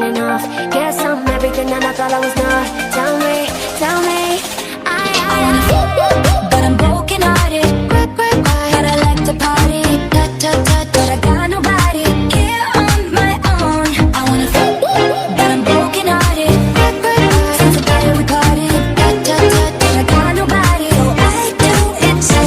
feeling off. Guess I'm everything and I thought I was not. Tell me, I wanna feel good, but I'm broken hearted. But I like to party, but I got nobody here on my own. I wanna feel good, but I'm broken hearted. Since the day we parted, but I got nobody, so I do it so.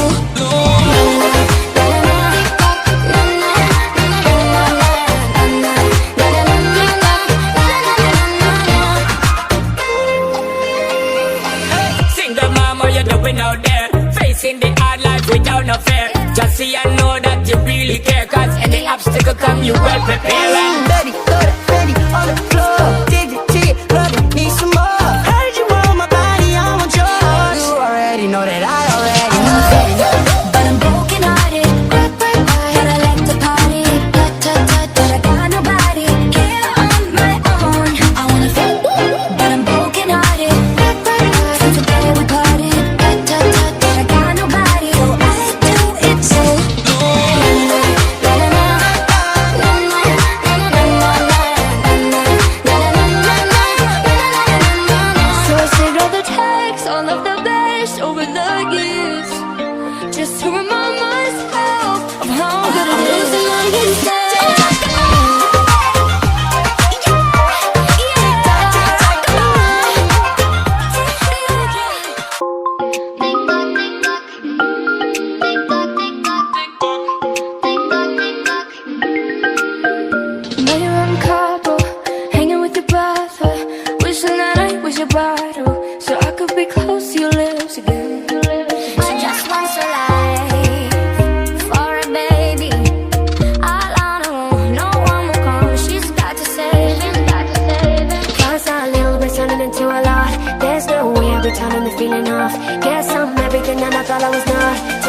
Single mom, what you doing out there? Facing the hard life without no fear. Just see I know that you really care, cause any obstacle come you well prepared. Betty, throw that Betty on the floor. Dig it, love it, need some more. Heard you want my body, I want yours. You already know that I already know. But I'm broken hearted. But I like to party, but I got nobody here on my own. I wanna feel good, but I'm broken hearted. Since the day we parted, but I got nobody, so I do it so. So I saved all the texts, all of the best over the years, just to remind myself of how good it is to love instead. Now you're on Cabo, hanging with your brother, wishing that I was your bridal, so I could be close to your lips again. She just wants a life for a baby. All on her own, no one will come. She's got to save him, Cause a little bit turning into a lot. There's no way I'll be turning the feeling off. Guess I'm everything and I thought I was not.